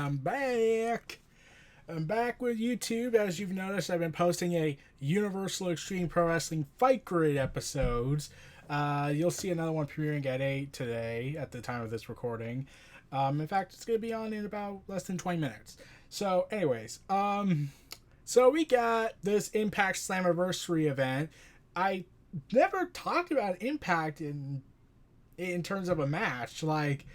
I'm back. I'm back with YouTube. As you've noticed, I've been posting a Universal Extreme Pro Wrestling Fight Grid episodes. You'll see another one premiering at 8 today at the time of this recording. In fact, it's going to be on in about less than 20 minutes. So, anyways, so we got this Impact Slammiversary event. I never talked about Impact in terms of a match. Like,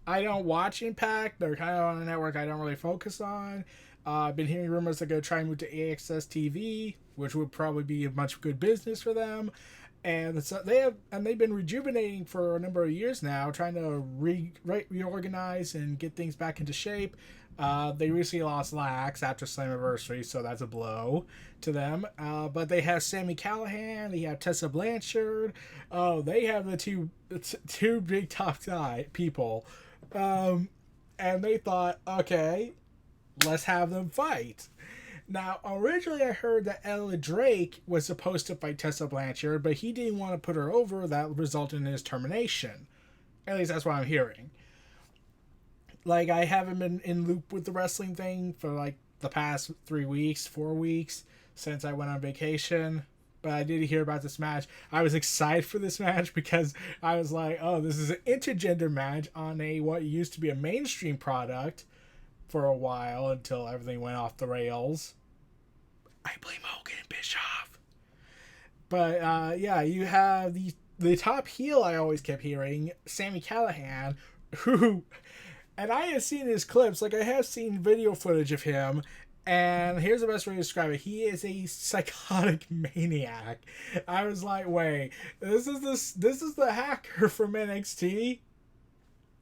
I don't watch Impact. They're kind of on a network I don't really focus on. I've been hearing rumors they're going to try and move to AXS TV, which would probably be a much good business for them. And so they've been rejuvenating for a number of years now, trying to reorganize and get things back into shape. They recently lost Lax after Slammiversary, so that's a blow to them. But they have Sami Callihan, they have Tessa Blanchard. Oh, they have the two big top guy people. And they thought, okay, let's have them fight. Now, originally I heard that Ella Drake was supposed to fight Tessa Blanchard, but he didn't want to put her over. That resulted in his termination. At least that's what I'm hearing. Like, I haven't been in loop with the wrestling thing for, like, the past 4 weeks, since I went on vacation. But I did hear about this match. I was excited for this match because I was like, oh, this is an intergender match on what used to be a mainstream product for a while until everything went off the rails. I blame Hogan and Bischoff. But, yeah, you have the top heel I always kept hearing, Sami Callihan, who... And I have seen his clips, like I have seen video footage of him, and here's the best way to describe it. He is a psychotic maniac. I was like, wait, this is the hacker from NXT?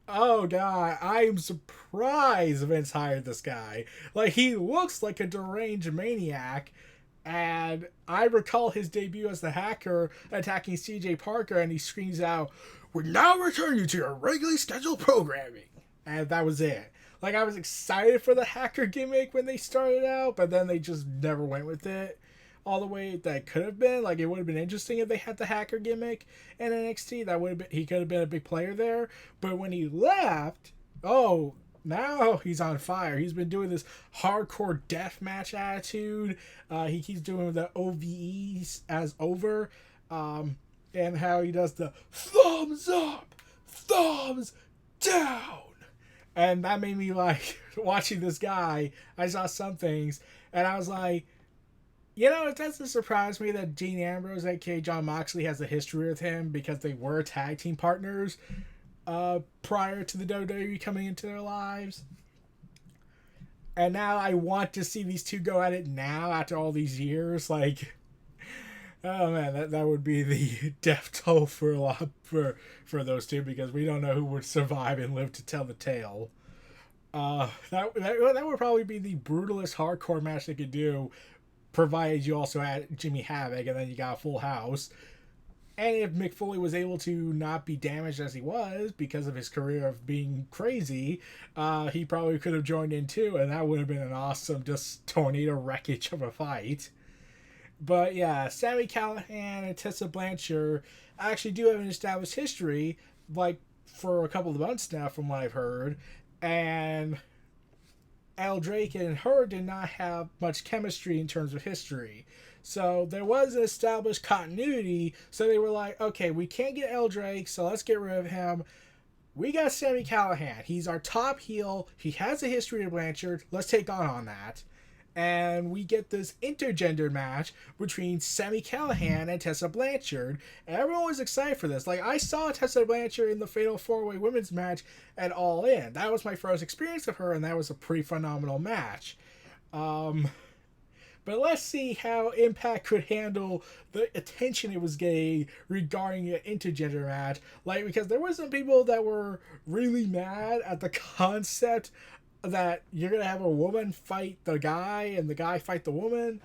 Oh god, I am surprised Vince hired this guy. Like, he looks like a deranged maniac, and I recall his debut as the hacker attacking CJ Parker, and he screams out, "We're now returning to your regularly scheduled programming." And that was it. Like, I was excited for the hacker gimmick when they started out, but then they just never went with it all the way that could have been. Like, it would have been interesting if they had the hacker gimmick in NXT. That would have been, he could have been a big player there. But when he left, oh, now he's on fire. He's been doing this hardcore deathmatch attitude. He keeps doing the OVEs as over. And how he does the thumbs up, thumbs down. And that made me, like, watching this guy, I saw some things, and I was like, you know, it doesn't surprise me that Dean Ambrose, aka Jon Moxley, has a history with him because they were tag team partners prior to the WWE coming into their lives. And now I want to see these two go at it now after all these years. Like, oh man, that would be the death toll for a lot for those two, because we don't know who would survive and live to tell the tale. That would probably be the brutalest hardcore match they could do, provided you also had Jimmy Havoc and then you got a full house. And if Mick Foley was able to not be damaged as he was because of his career of being crazy, he probably could have joined in too, and that would have been an awesome just tornado wreckage of a fight. But yeah, Sami Callihan and Tessa Blanchard actually do have an established history, like, for a couple of months now from what I've heard. And Al Drake and her did not have much chemistry in terms of history. So there was an established continuity. So they were like, okay, we can't get Al Drake, so let's get rid of him. We got Sami Callihan. He's our top heel. He has a history of Blanchard. Let's take on that. And we get this intergender match between Sami Callihan and Tessa Blanchard. And everyone was excited for this. Like, I saw Tessa Blanchard in the Fatal 4-Way Women's match at All In. That was my first experience of her, and that was a pretty phenomenal match. But let's see how Impact could handle the attention it was getting regarding an intergender match. Like, because there were some people that were really mad at the concept that you're going to have a woman fight the guy and the guy fight the woman,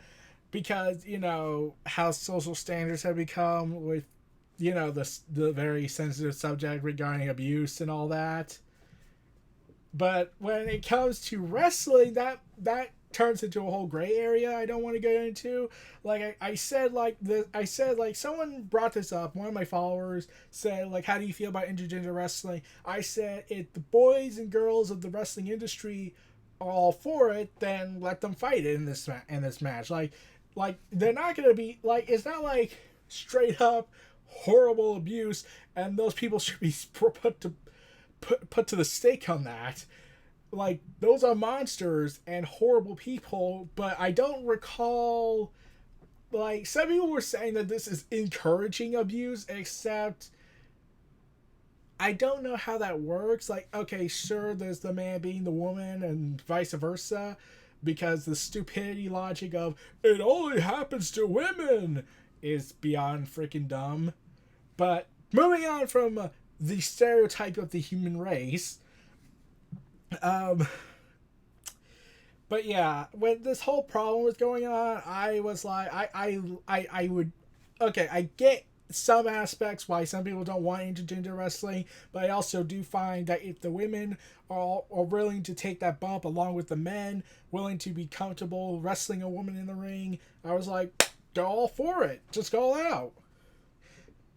because, you know, how social standards have become with, you know, the very sensitive subject regarding abuse and all that. But when it comes to wrestling, that turns into a whole gray area I don't want to go into. Like, I said, someone brought this up. One of my followers said, like, how do you feel about intergender wrestling? I said, if the boys and girls of the wrestling industry all for it, then let them fight in this match. Like they're not gonna be like, it's not like straight up horrible abuse, and those people should be put to the stake on that. Like, those are monsters and horrible people, but I don't recall, like, some people were saying that this is encouraging abuse, except I don't know how that works. Like, okay, sure, there's the man being the woman and vice versa, because the stupidity logic of it only happens to women is beyond freaking dumb. But moving on from the stereotype of the human race, but yeah, when this whole problem was going on, I was like, I would, okay, I get some aspects why some people don't want intergender wrestling, but I also do find that if the women are willing to take that bump along with the men, willing to be comfortable wrestling a woman in the ring, I was like, go all for it. Just go all out.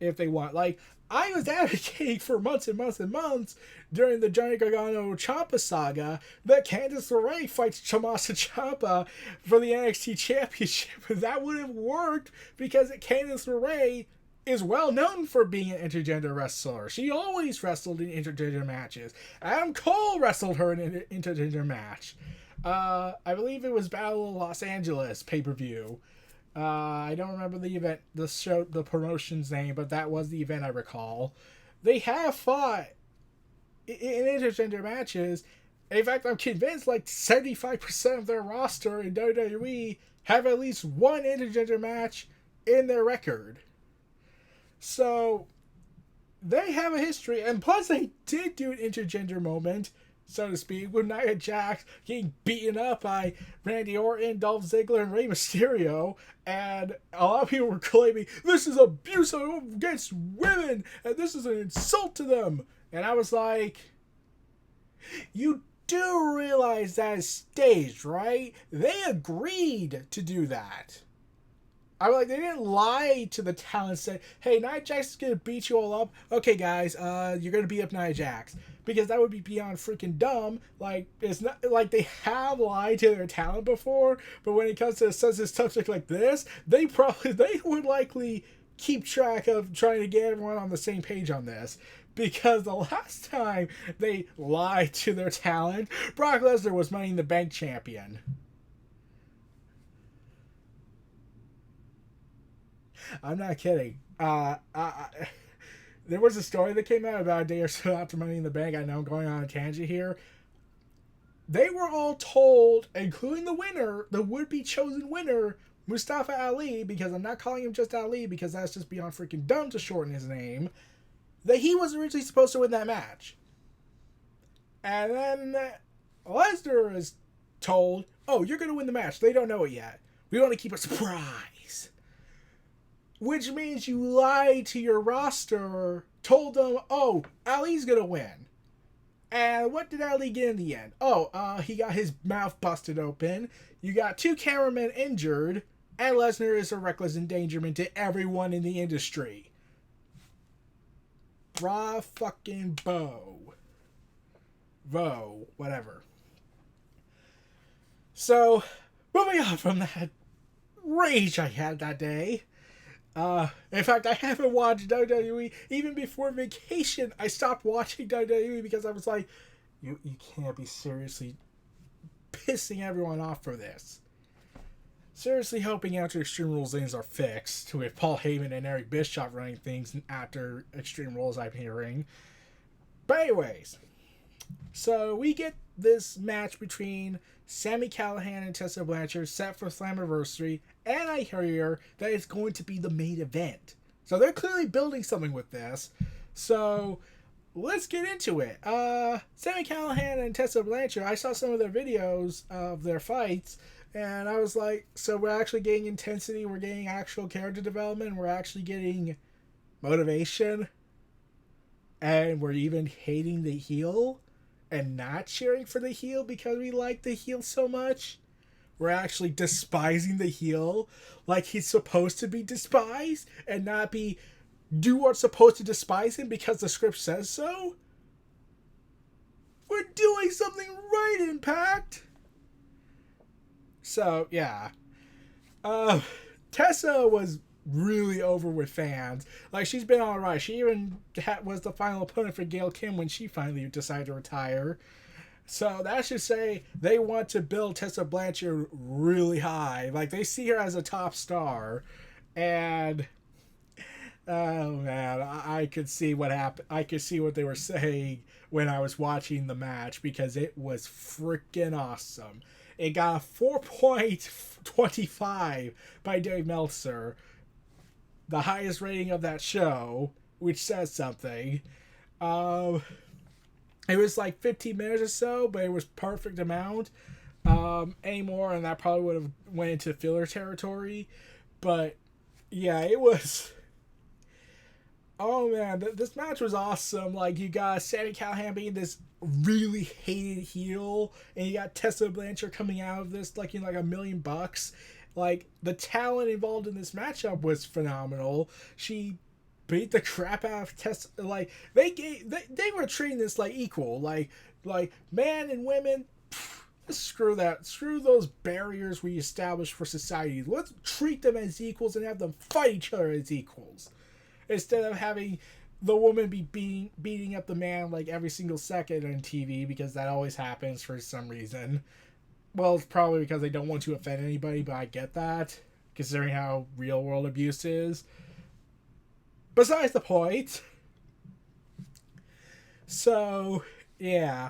If they want. Like, I was advocating for months and months and months during the Johnny Gargano Ciampa saga that Candice LeRae fights Tommaso Ciampa for the NXT Championship. That would have worked because Candice LeRae is well known for being an intergender wrestler. She always wrestled in intergender matches. Adam Cole wrestled her in an intergender match. I believe it was Battle of Los Angeles pay-per-view. I don't remember the event, the promotion's name, but that was the event I recall. They have fought in intergender matches. In fact, I'm convinced like 75% of their roster in WWE have at least one intergender match in their record. So they have a history, and plus they did do an intergender moment, so to speak, with Nia Jax getting beaten up by Randy Orton, Dolph Ziggler, and Rey Mysterio, and a lot of people were claiming this is abuse against women, and this is an insult to them. And I was like, you do realize that is staged, right? They agreed to do that. I'm like, they didn't lie to the talent, say, hey, Nia Jax is going to beat you all up. Okay, guys, you're going to beat up Nia Jax. Because that would be beyond freaking dumb. Like, it's not like they have lied to their talent before, but when it comes to a sensitive subject like this, they would likely keep track of trying to get everyone on the same page on this. Because the last time they lied to their talent, Brock Lesnar was Money in the Bank champion. I'm not kidding. There was a story that came out about a day or so after Money in the Bank. I know I'm going on a tangent here. They were all told, including the winner, the would-be chosen winner, Mustafa Ali, because I'm not calling him just Ali because that's just beyond freaking dumb to shorten his name, that he was originally supposed to win that match. And then Lesnar is told, oh, you're going to win the match. They don't know it yet. We want to keep a surprise. Which means you lied to your roster, told them, oh, Ali's going to win. And what did Ali get in the end? Oh, he got his mouth busted open. You got 2 cameramen injured. And Lesnar is a reckless endangerment to everyone in the industry. Bra fucking Bo. Vo. Whatever. So, moving on from that rage I had that day. In fact, I haven't watched WWE even before vacation. I stopped watching WWE because I was like, you can't be seriously pissing everyone off for this. Seriously hoping after Extreme Rules things are fixed, with Paul Heyman and Eric Bischoff running things after Extreme Rules, I'm hearing. But anyways, so we get this match between Sami Callihan and Tessa Blanchard set for Slammiversary, and I hear that it's going to be the main event. So they're clearly building something with this. So let's get into it. Sami Callihan and Tessa Blanchard, I saw some of their videos of their fights, and I was like, so we're actually getting intensity, we're getting actual character development, we're actually getting motivation, and we're even hating the heel and not cheering for the heel because we like the heel so much. We're actually despising the heel like he's supposed to be despised and not be do what's supposed to despise him because the script says so. We're doing something right, Impact. So yeah, uh, Tessa was really over with fans. Like she's been all right. She even was the final opponent for Gail Kim when she finally decided to retire. So that should say they want to build Tessa Blanchard really high. Like they see her as a top star, and oh man, I could see what happened. I could see what they were saying when I was watching the match because it was freaking awesome. It got a 4.25 by Dave Meltzer, the highest rating of that show, which says something. Um, it was like 15 minutes or so, but it was perfect amount. Any more, and that probably would have went into filler territory. But yeah, it was. Oh man, this match was awesome. Like you got Sami Callihan being this really hated heel, and you got Tessa Blanchard coming out of this like in like $1,000,000. Like the talent involved in this matchup was phenomenal. She beat the crap out of Tessa. Like they were treating this like equal. Like man and women. Screw that. Screw those barriers we established for society. Let's treat them as equals and have them fight each other as equals, instead of having the woman be beating up the man like every single second on TV, because that always happens for some reason. Well, it's probably because they don't want to offend anybody, but I get that, considering how real world abuse is. Besides the point. So, yeah.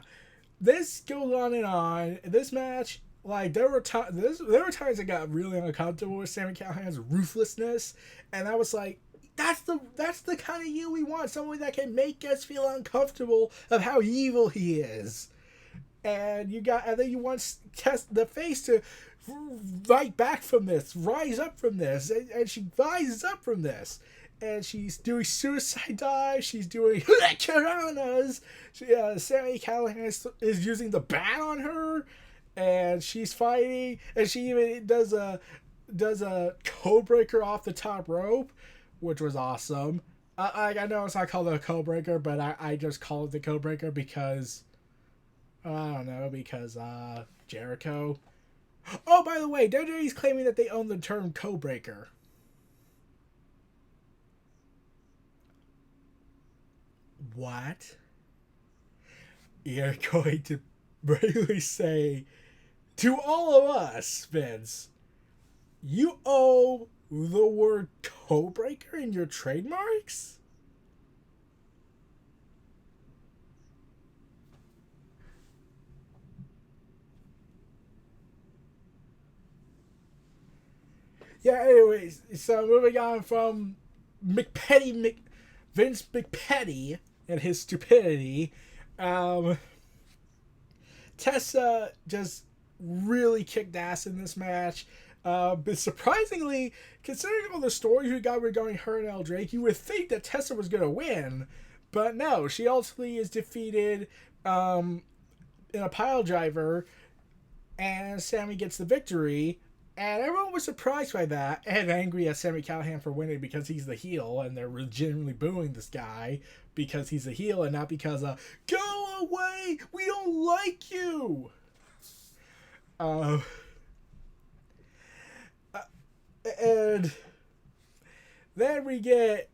This goes on and on. This match, like, there were times I got really uncomfortable with Sami Callihan's ruthlessness, and I was like, that's the kind of you we want. Someone that can make us feel uncomfortable of how evil he is. And then you want the face to fight back from this, rise up from this, and she rises up from this. And she's doing suicide dives. She's doing Karanas. Sami Callihan is using the bat on her, and she's fighting. And she even does a code breaker off the top rope, which was awesome. I know it's not called a code breaker, but I just call it the code breaker because I don't know, because Jericho. Oh, by the way, WWE's claiming that they own the term code breaker. What? You're going to really say to all of us, Vince, you owe the word codebreaker in your trademarks? Yeah, anyways, so moving on from Vince McPetty and his stupidity, um, Tessa just really kicked ass in this match. But surprisingly, considering all the stories we got regarding her and El Drake, you would think that Tessa was going to win. But no, she ultimately is defeated in a pile driver, and Sami gets the victory. And everyone was surprised by that and angry at Sami Callihan for winning because he's the heel, and they're legitimately booing this guy because he's a heel and not because of, go away, we don't like you. And then we get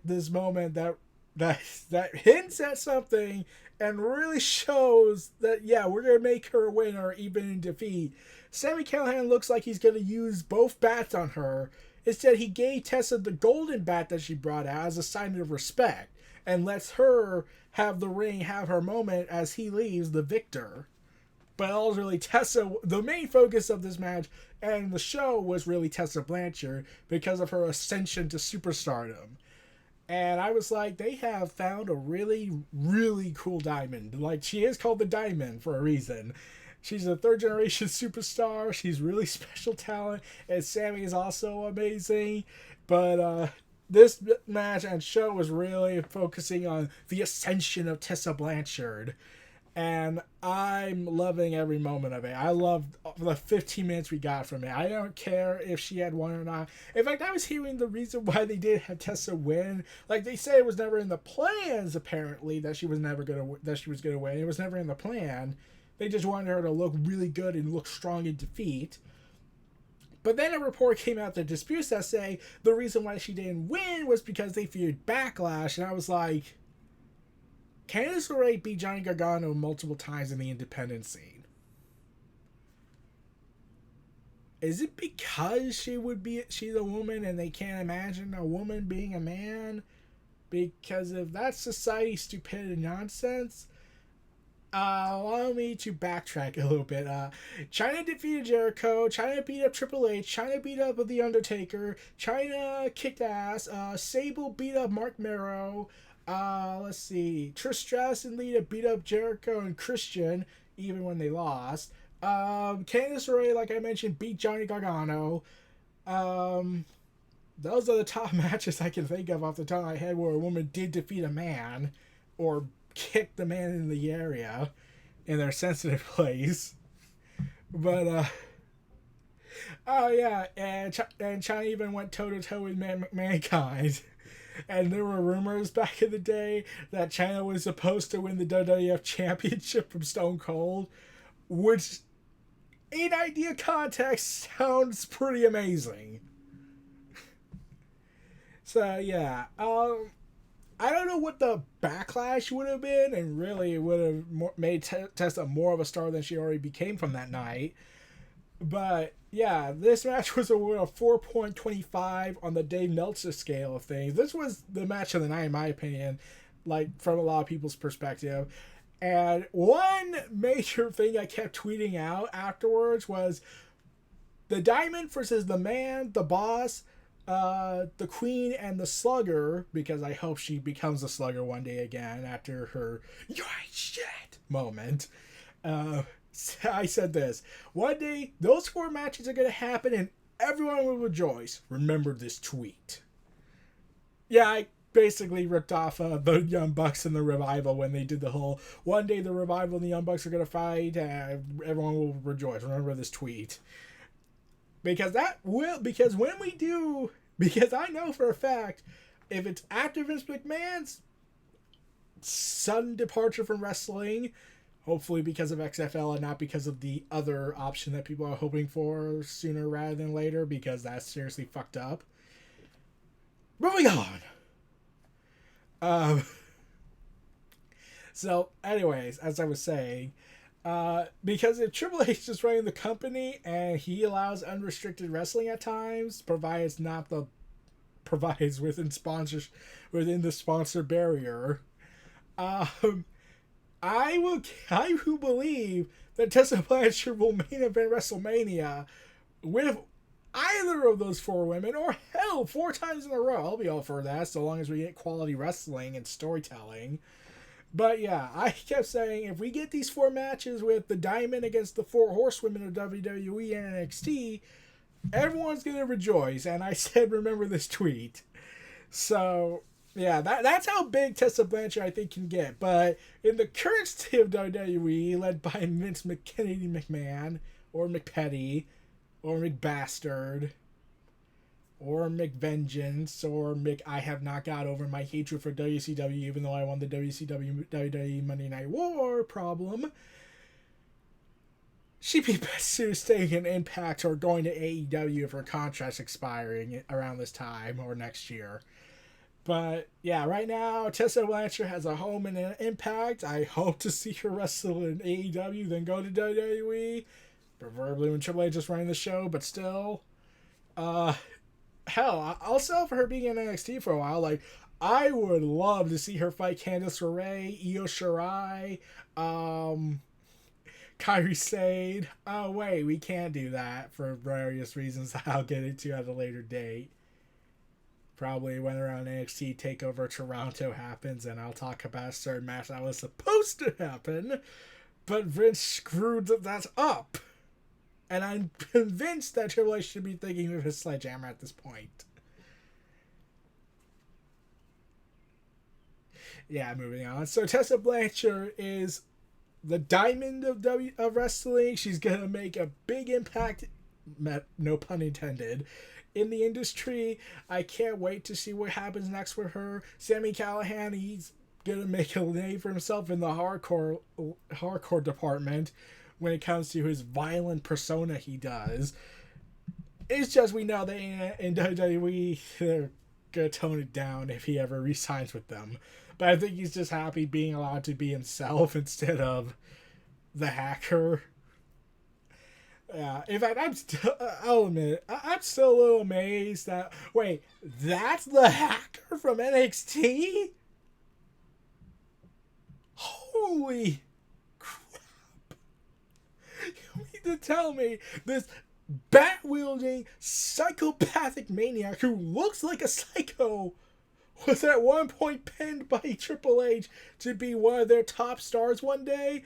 this moment that hints at something and really shows that, yeah, we're gonna make her a winner even in defeat. Sami Callihan looks like he's gonna use both bats on her. Instead, he gave Tessa the golden bat that she brought out as a sign of respect and lets her have the ring, have her moment as he leaves the victor. But ultimately, Tessa, the main focus of this match and the show was really Tessa Blanchard because of her ascension to superstardom. And I was like, they have found a really, really cool diamond. Like, she is called the Diamond for a reason. She's a third generation superstar. She's really special talent. And Sami is also amazing. But this match and show was really focusing on the ascension of Tessa Blanchard. And I'm loving every moment of it. I loved the 15 minutes we got from it. I don't care if she had won or not. In fact, I was hearing the reason why they did have Tessa win. Like, they say it was never in the plans, apparently, that she was gonna win. It was never in the plan. They just wanted her to look really good and look strong in defeat. But then a report came out that disputes that, say the reason why she didn't win was because they feared backlash. And I was like, Candice LeRae beat Johnny Gargano multiple times in the independent scene. Is it because she's a woman and they can't imagine a woman being a man? Because if that's society stupidity nonsense, allow me to backtrack a little bit. China defeated Jericho. China beat up Triple H. China beat up The Undertaker. China kicked ass. Sable beat up Mark Mero. Let's see. Trish Stratus and Lita beat up Jericho and Christian, even when they lost. Candice LeRae, like I mentioned, beat Johnny Gargano. Those are the top matches I can think of off the top of my head where a woman did defeat a man or kick the man in the area in their sensitive place. But oh yeah, and China even went toe to toe with Mankind. And there were rumors back in the day that China was supposed to win the WWF Championship from Stone Cold, which in idea context sounds pretty amazing. So yeah, I don't know what the backlash would have been, and really it would have made Tessa more of a star than she already became from that night. But yeah, this match was awarded a 4.25 on the Dave Meltzer scale of things. This was the match of the night, in my opinion, like from a lot of people's perspective. And one major thing I kept tweeting out afterwards was the Diamond versus the Man, the Boss, the Queen, and the Slugger, because I hope she becomes the Slugger one day again after her "you ain't shit" moment. I said this: one day those 4 matches are going to happen and everyone will rejoice. Remember this tweet. Yeah, I basically ripped off the Young Bucks and the Revival when they did the whole one day the Revival and the Young Bucks are going to fight, everyone will rejoice. Remember this tweet. Because when we do, because I know for a fact, if it's after Vince McMahon's sudden departure from wrestling, hopefully because of XFL and not because of the other option that people are hoping for sooner rather than later, because that's seriously fucked up. Moving on. So anyways, as I was saying, because if Triple H is running the company and he allows unrestricted wrestling at times, provides within the sponsor barrier, I will believe that Tessa Blanchard will main event WrestleMania with either of those 4 women, or hell, 4 times in a row. I'll be all for that, so long as we get quality wrestling and storytelling. But yeah, I kept saying, if we get these 4 matches with the Diamond against the 4 Horsewomen of WWE and NXT, everyone's going to rejoice. And I said, remember this tweet. So yeah, that's how big Tessa Blanchard I think can get. But in the current state of WWE, led by Vince McKennedy McMahon, or McPetty, or McBastard, or McVengeance, or I have not got over my hatred for WCW even though I won the WCW WWE Monday Night War problem, she'd be best suited staying in Impact or going to AEW if her contract's expiring around this time or next year. But yeah, right now Tessa Blanchard has a home in Impact. I hope to see her wrestle in AEW, then go to WWE, preferably when Triple H is running the show, but still. Hell, I'll sell for her being in NXT for a while. Like, I would love to see her fight Candice LeRae, Io Shirai, Kairi Sane. Oh, wait, we can't do that for various reasons I'll get into at a later date. Probably when around NXT TakeOver Toronto happens, and I'll talk about a certain match that was supposed to happen, but Vince screwed that up. And I'm convinced that Triple H should be thinking of his sledgehammer at this point. Yeah, moving on. So Tessa Blanchard is the diamond of wrestling. She's going to make a big impact, no pun intended, in the industry. I can't wait to see what happens next with her. Sami Callihan, he's gonna make a name for himself in the hardcore department when it comes to his violent persona he does. It's just we know that in WWE they're gonna tone it down if he ever resigns with them. But I think he's just happy being allowed to be himself instead of the hacker. Yeah, in fact, I'll admit it, I'm still a little amazed that, wait, that's the hacker from NXT? Holy crap. You mean to tell me this bat-wielding psychopathic maniac who looks like a psycho was at one point pinned by Triple H to be one of their top stars one day?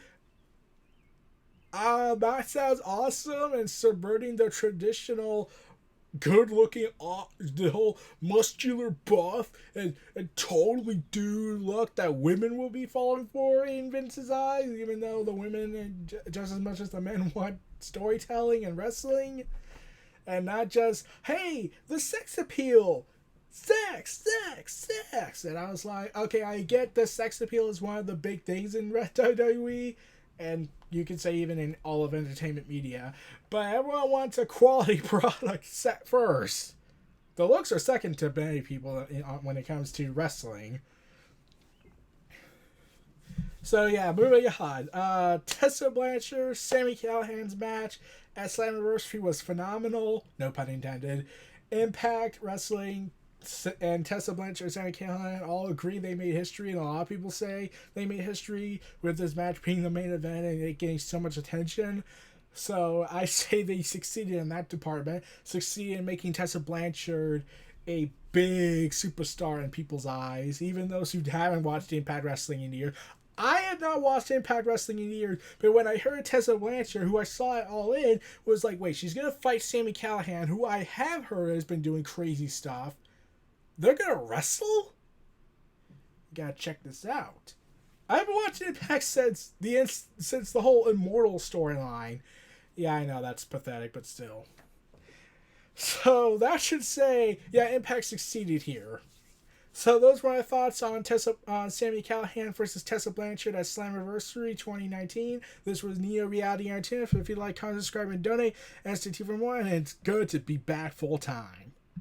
That sounds awesome and subverting the traditional good-looking, the whole muscular buff and totally dude look that women will be falling for in Vince's eyes, even though the women, just as much as the men, want storytelling and wrestling, and not just, hey, the sex appeal. Sex. And I was like, okay, I get the sex appeal is one of the big things in WWE, and you could say even in all of entertainment media, but everyone wants a quality product set first. The looks are second to many people when it comes to wrestling. So yeah, moving on. Tessa Blanchard, Sami Callihan's match at Slammiversary was phenomenal. No pun intended. Impact Wrestling and Tessa Blanchard and Sami Callihan all agree they made history, and a lot of people say they made history with this match being the main event and it getting so much attention. So I say they succeeded in that department, succeeded in making Tessa Blanchard a big superstar in people's eyes, even those who haven't watched Impact Wrestling in years. I have not watched Impact Wrestling in years, but when I heard Tessa Blanchard, who I saw it all in, was like, wait, she's going to fight Sami Callihan, who I have heard has been doing crazy stuff. They're gonna wrestle? You gotta check this out. I've been watching Impact since the whole Immortal storyline. Yeah, I know that's pathetic, but still. So that should say, yeah, Impact succeeded here. So those were my thoughts on Sami Callihan versus Tessa Blanchard at Slammiversary 2019. This was Neo Reality Entertainment. If you like, comment, subscribe, and donate. STT for more, and it's good to be back full time.